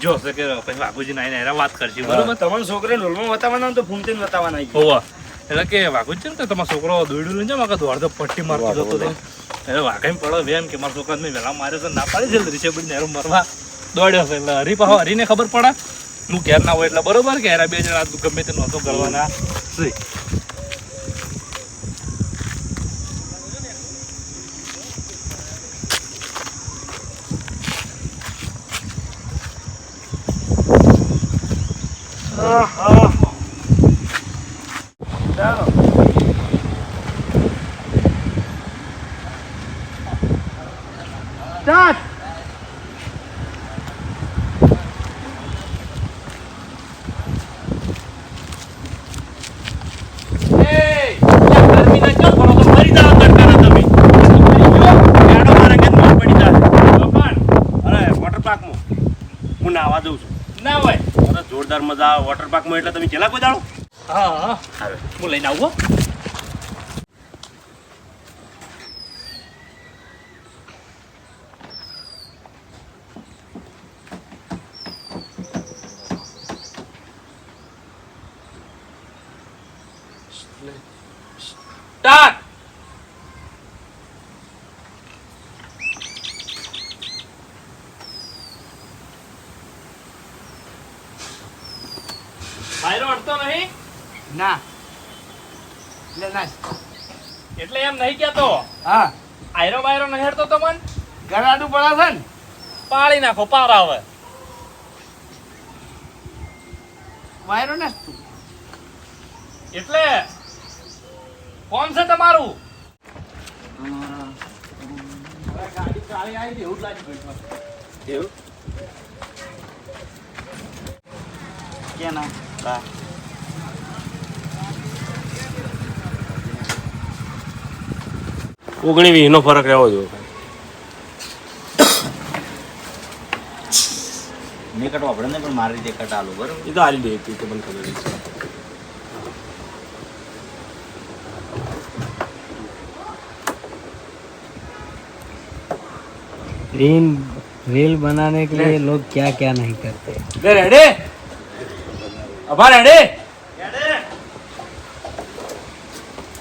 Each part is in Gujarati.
જો હશે કે પછી વાઘુજી નાઈને એના વાત કરશે બરોબર. તમારો છોકરો ઢોલમાં બતાવવાના તો ફૂમતીને બતાવવાના હોવા એટલે કે વાઘુજી ને તમારો છોકરો દોડ્યું લઈને જાવ દોડતો પટ્ટી મારતો જતો હતો એટલે વાઘાઈ પડો એમ કે મારા છોકરા મેં વહેલા માર્યો તો ના પાડી છે રીસે બધી નેરો મરવા દોડ્યો છે એટલે હરી પાછો હરીને ખબર પડે હું ઘેર ના હોય એટલે બરોબર કે એના બે જણા ગમે તે નહોતો કરવાના છે. સ્ટાર્ટ. હું નાવા દઉં છું. ના હોય જોરદાર મજા આવે વોટર પાર્કમાં. એટલે તમે ચેલા કોઈ દાડો? હા હું લઈને આવું. સ્ટાર્ટ. ભાઈરો અડતો નહીં ના લે ના એટલે એમ નહીં કેતો હા આયરો બાયરો નહીં હડતો તો મન ગરાડું પડે છે ને પાળી નાખો પાર આવે વાયરો ને એટલે કોણ છે તમારું? ગાડી કાળી આવી એવું જ લાગી એવું કે ના બા ઓગણી વીસનો ફરક રહેવો જોઈએ. મેં કટ વાપરે ને પણ મારી રીતે કટ આલો બરોબર. એ તો હારી દે તો મને ખબર છે. रील बनाने के लिए लोग क्या क्या नहीं करते. લે રેડે અભા રેડે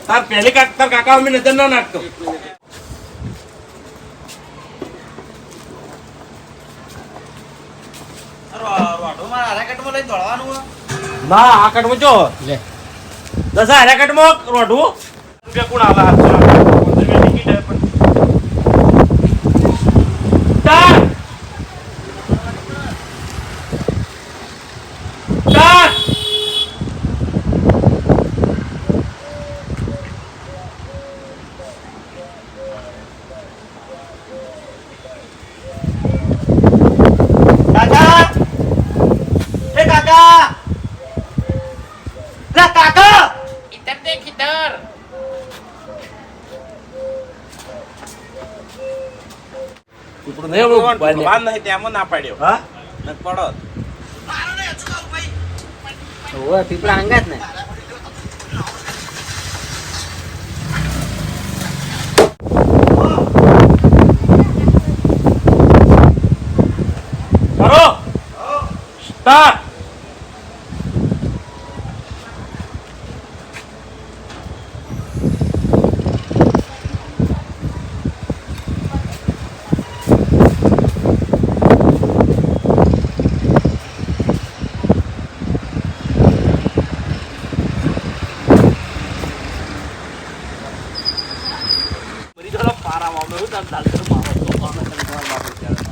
તાર પહેલી તાર કાકા અમે નજર ના નાખતો. ના આ કટમાં જો ले દસા હારા કટમાં રોઢું રૂપિયા કોણ આલા હાથ ટિકિટ પણ ચાર ચાર કાકા એ કાકા લા કાકા ઇધર દેખ ઇધર. ઉપડો નહીં આપણો બાર નહીં તેમાં ના પાડ્યો હા ન પડો वो पीपड़ा अंगत ने કરો સ્ટાર્ટ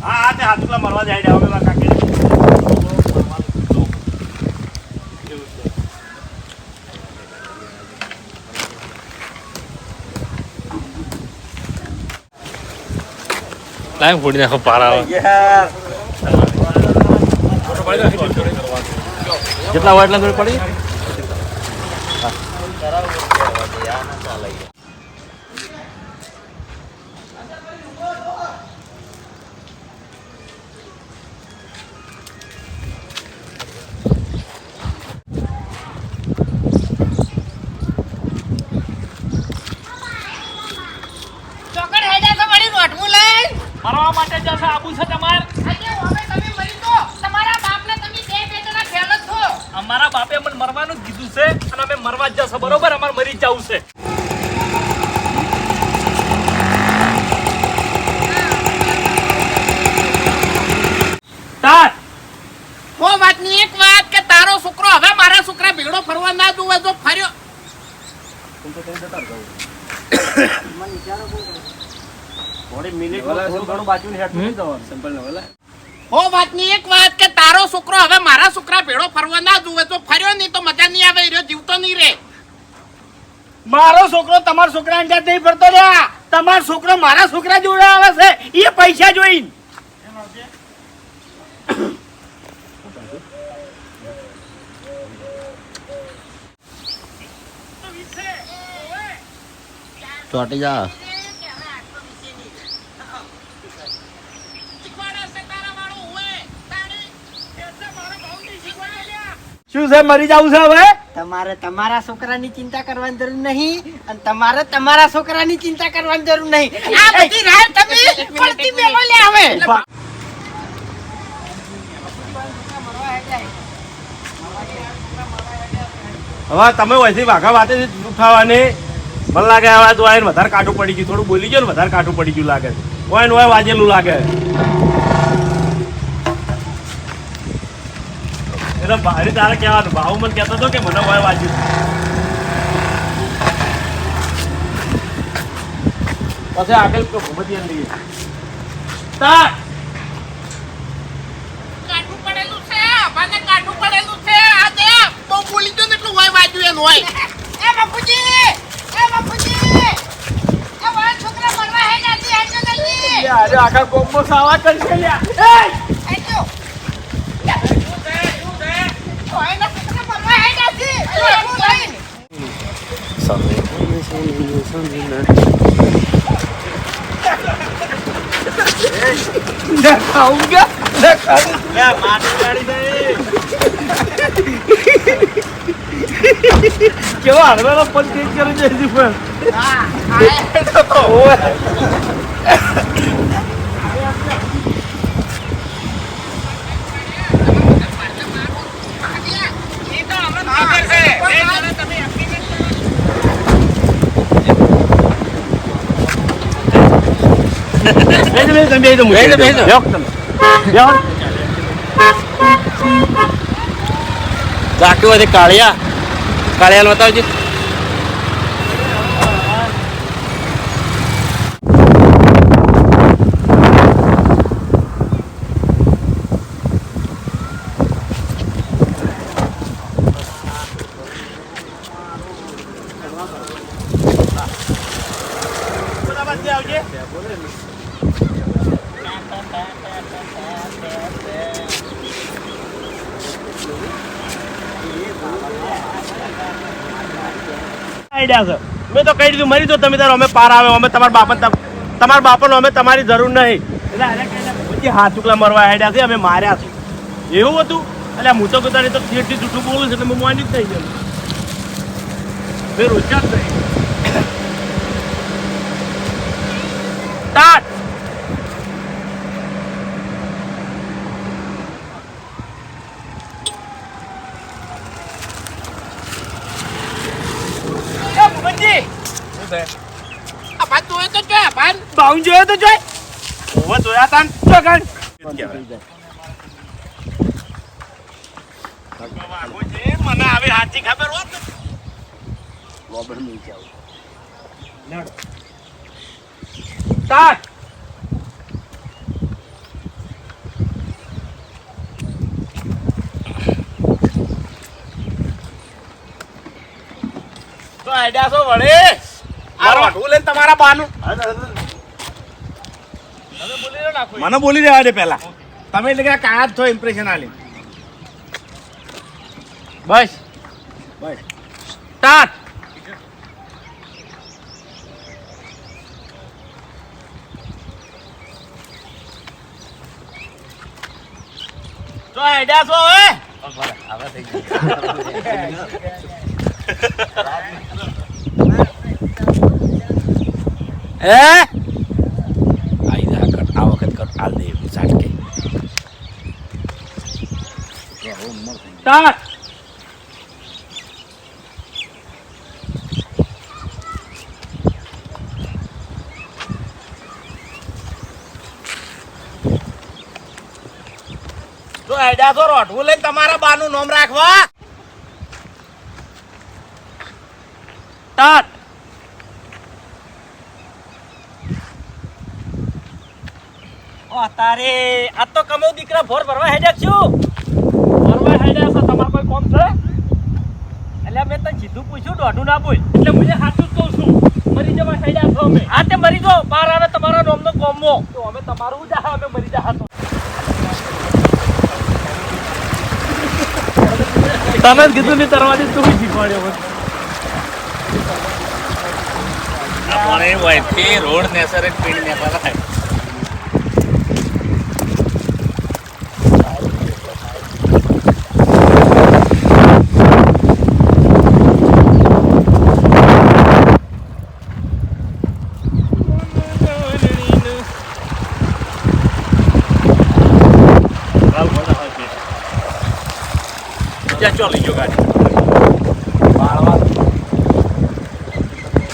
હા તે હાથુલા મારવા જાય ડાવે માં કાકે લાઈવ ફોડી નાખો પાર આવે. જેટલા હોય એટલા જોડે પડી. મારવા માટે જશે આબુ છે તમારે આજે હવે તમે મરી તો તમારા લીધું છે અને અમે મરવા જ જશે બરોબર અમારે મરી જ જવું છે તાર હો વાતની એક વાત કે તારો છોકરો હવે મારા છોકરા ભેગડો ફરવા ના જોવે જો ફર્યો હો વાતની એક વાત કે તારો છોકરો હવે મારા છોકરા ભેગડો ફરવા ના જોવે તો ફર્યો નહીં તો મજા નહીં આવે રહ્યો જીવતો નહીં રે મારો છોકરો તમારા છોકરા અંજાત નહીં ફરતો લ્યા તમારો છોકરો મારા છોકરા જોડે આવે છે એ પૈસા જોઈને ચોટી જા શું છે મરી જવું છે હવે તમારે તમારા છોકરાની ચિંતા કરવાની જરૂર નહીં અને તમારે તમારા છોકરાની ચિંતા કરવાની જરૂર નહીં. આ બધી રાત તમે પડતી મેલો લે આવે હવે તમે વૈસી વાઘા વાતે ઉઠાવવાની મને લાગે હવે તો આઈને વધારે કાઠું પડી ગયું થોડું બોલી ગયો ને વધારે કાઠું પડી ગયું લાગે ઓય ને ઓય વાજેલું લાગે એટલે ભારી તારે કહેવાનું ભાવ મને કહેતો હતો કે મને ઓય વાજ્યું પછી આગળ તો ભૂમતી લઈએ તાર કાઠું પડેલું છે આભાને કાઠું પડેલું છે આ દે બહુ બોલી જો ને એટલું હોય વાજ્યું એનું હોય એ બાપુજી એ વાળ છોકરા મરવા હે જાતી હે નહીં અરે આખા કોમ્બો સાવા કરશે લ્યા આજો ઓય ના છોકરા મરવા હે જાતી એવું લઈને ખાऊंगा યા માટી ગાડી દે કેવો હળવેલો પણ ચેક કરી જઈશું પણ હા આ તો કાળિયા કાળિયા બતાવજે આઈડિયા છે મેં તો કહી દીધું મરી દો તમે તારો અમે પાર આવે અમે તમારા બાપાનો અમે તમારી જરૂર નહીં એટલે અરે કઈ હાથ ચૂકલા મરવા આઈડિયા છે અમે માર્યા છે એવું હતું એટલે હું તો કદાચ તો થિયેટરથી જૂઠું બોલું છે એટલે હું માની જ થઈ ગયું મેં રોજ્યા જ નહીં સ્ટાર્ટ આભાન જોયો તો જોય આભાન બાઉન જોયો તો જોઈ ઓવે જોયા તા ચોકણ મને આવે હાચી ખબર હોત સ્ટાર્ટ તો આઈડિયા છો વળે આ રોટું લઈને તમારા બાનું મને બોલી દેવા દે પેલા તમે એટલે કે કાયા જ છો ઇમ્પ્રેશન આલી બસ બસ સ્ટાર્ટ તો આઈડિયા છો હવે આ વખત કર હાલ દે સાટકે સ્ટાર્ટ તો હેડ્યા તો રોટવું લઈને તમારા બાનું નામ રાખવા ટાટ ઓ તારે આ તો કમો દીકરા ભોર ભરવા હેડ્યા છું ભરવા હેડ્યા છો તમાર કોઈ કોમ છે એટલે મેં તને સીધું પૂછ્યું દોઢું ના બોલ એટલે મને સાચું જ કહું છું મરી જવા હેડ્યા છો અમે હા તે મરી જાઓ બહાર આવે તમારા નામનો કોમો તો અમે તમારું જ અમે મરી જા તો તમે જ કીધું ને તરવાજી તું શીખવાડ્યો આપણે વાયથી રોડ નેસર જ પીડી ને પરાય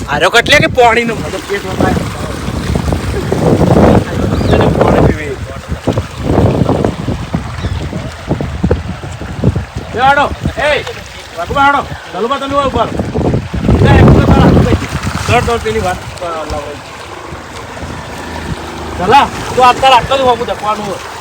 આરો કટલે કે પાણી નો મતલબ પેટ વગાય પાણી પીવે બેડો એ રઘુબાડો ચલુબા તને ઉપર લે એક તો તારા દોડ પેલી વાત લાવ ચલા તો આટલા આટલું જ હોવું દખવાનું હોય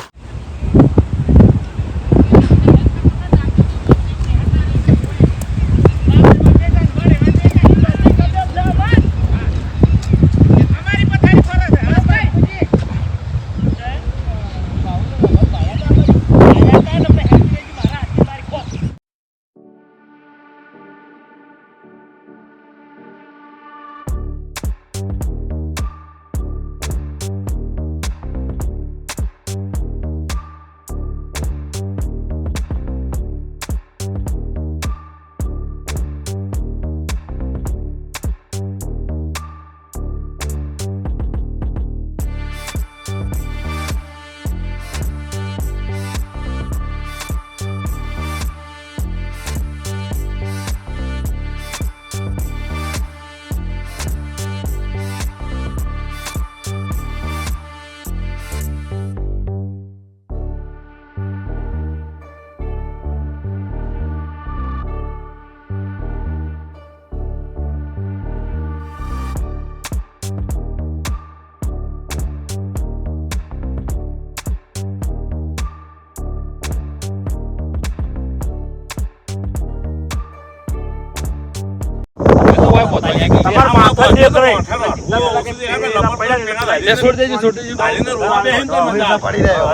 તમાર માથા જે કરે લે છોડ દેજો ગાલીને રોવા બેહીન તો મજા પડી રહ્યો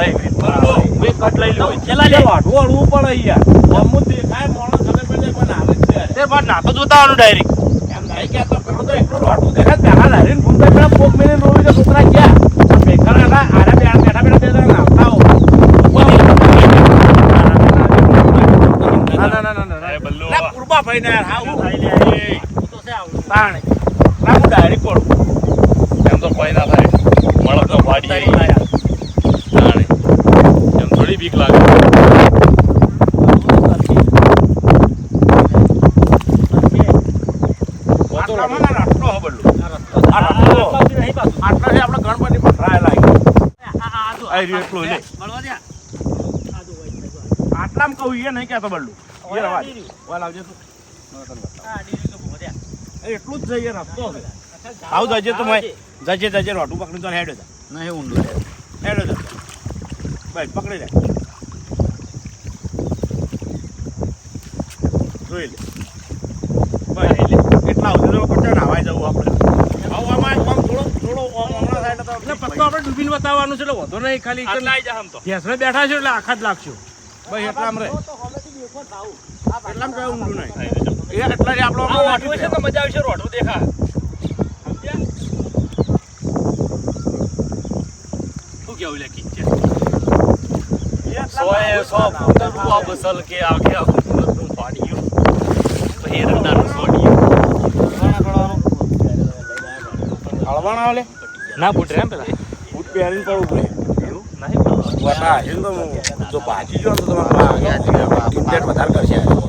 મે કટ લઈ લો ચલા લે વાઢું અડવું પડે યાર અમુ દેખાય મોણો ખબર પડે પણ આવે છે તે પણ ના તો જોતાવાનું ડાયરેક્ટ એમ નહીં કે તો પેલો તો એકલો વાઢું દેખાય બેહા લારીને ફૂંકાઈ પેલા પોક મેને રોવી તો છોકરા ગયા બેખરા ના આરા બેઠા બેઠા બે જણા નાવતા હો ના બલ્લો લા પૂર્વા ભાઈ ને યાર હા હું તો છે આવું તાણે ના હું ડાયરેક્ટ કોડ એમ તો કોઈ ના થાય મળત તો ફાડી તાણે એમ થોડી બીક લાગે આટલામાં કહું એ નહીં કહેતો બલ્લુ એટલું જ જઈએ રસ્તો આવું જજે તો જજે રોટું પકડી તો હેડો જા નહીં ઊંડું હેડો જા ભાઈ પકડી લે જોઈ લે ભાઈ એટલા સુધી તો કરતા નાવાઈ જવું આપણે આવામાં આમ થોડો હમણાં સાઈડ તો એટલે પત્તો આપણે ડૂબીને બતાવવાનું છે એટલે વધો નહીં ખાલી ગેસને બેઠા છે એટલે આખા જ લાગશું ભાઈ એટલામ રે એટલામ કઈ ઊંડું નહીં એ એટલા જ આપણો વાટવું છે તો મજા આવશે રોડું દેખા શું કેવું લે કિચ્ચે 100 ફૂટનું બસલ કે આગે આખું પાડ્યું પછી રંડાનું છોડ્યું હળવાના આવલે ના બૂટ રેમ પેલા બૂટ પહેરીને પડવું પડે એવું નહીં વટા એ તો ભાજી જો તો તમારે ઇન્ટેટ વધારે કરશે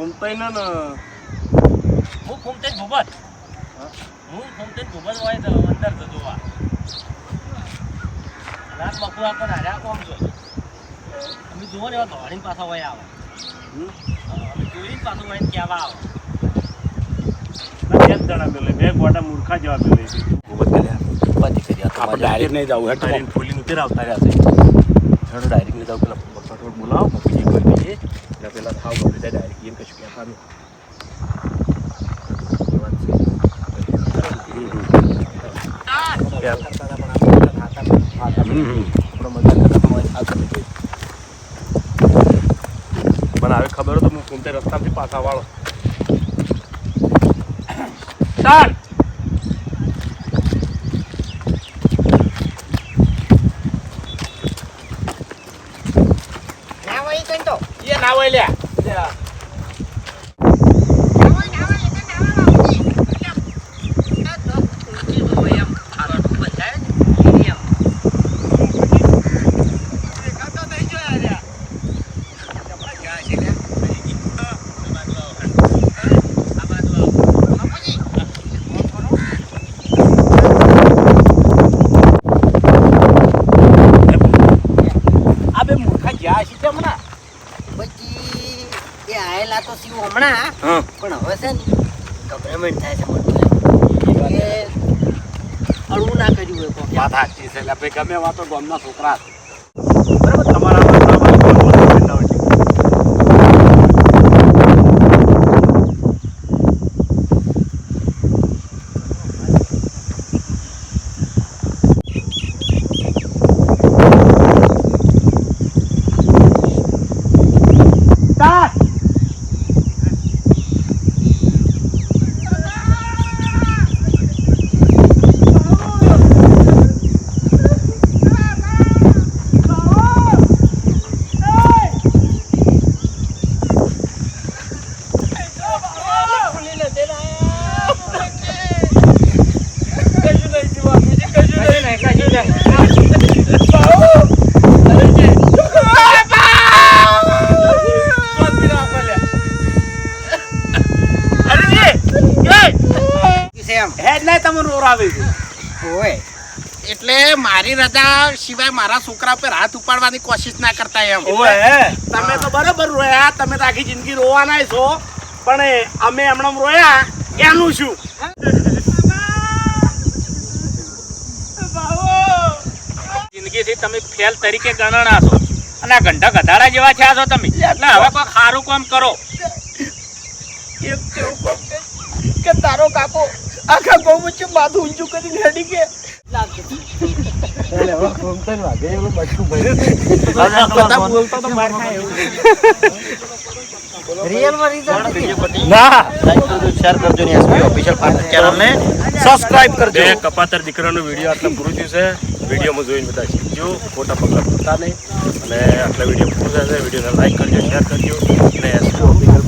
ફૂમતાઈ ને હું ફૂમતે જ ભૂપત હું ફૂમતે જ ભૂપત હોય તો અંદર જતો આ રાત બપોર પણ હાર્યા કોમ છો અમે જુઓ ને એવા ધોળીને પાછા હોય આવે અમે જોઈને પાછું હોય કહેવા આવે બે જણા મેલે બે ગોડા મૂર્ખા જેવા મેલે આપણે ડાયરેક્ટ નહીં જવું હેઠ ફૂલી ઉતર આવતા રહ્યા છે ડાયરેક્ટ નહીં જવું પેલા ફટોફટ બોલાવો બીજી કોઈ બીજી એટલે પેલા થાવ ગમે ત્યાં ડાયરેક્ટ એમ કશું કહેતા નહીં મને હવે ખબર હતો હું કોમતે રસ્તામાંથી પાછા વાળો ચાલ ના હોય કઈ તો એ ના હોય લ્યા પછી એ આયેલા તો શિવ હમણાં હા પણ હવે છે ને ગભરામણ થાય છે મને કે અડવું ના કર્યું હોય કોક. વાત સાચી છે એટલે ભાઈ ગમે વાતો ગામના છોકરા બરાબર તમારા હેડ નહીં તમે રોરાવે ઓય એટલે મારી રજા સિવાય મારા છોકરા પર હાથ ઉપાડવાની કોશિશ ના કરતા એમ તમે તો બરાબર રોયા તમે તો આખી જિંદગી રોવાના છો પણ અમે હમણાં રોયા એનું શું જિંદગીથી તમે ફેલ તરીકે ગણના છો અને આ ગંઢા ગધાડા જેવા થયા છો તમે એટલે હવે કોઈ સારું કામ કરો કે તારો કાકો આખા ગૌ વચ્ચે માથું ઊંચું કરીને હેડી કે રિયલ માં રિઝલ્ટ ના લાઈક કરજો શેર કરજો ને એસપી ઓફિશિયલ ફાઇનલ ચેનલ ને સબસ્ક્રાઇબ કરજો કપાતર દીકરાનો વિડીયો આટલા પૂરું થયું છે વિડીયોમાં જોઈને બધા શીખજો ખોટા પગલા ભરતા નહીં અને આટલા વિડીયો પૂરું થશે વિડીયોને લાઈક કરજો શેર કરજો અને એસપી ઓફિશિયલ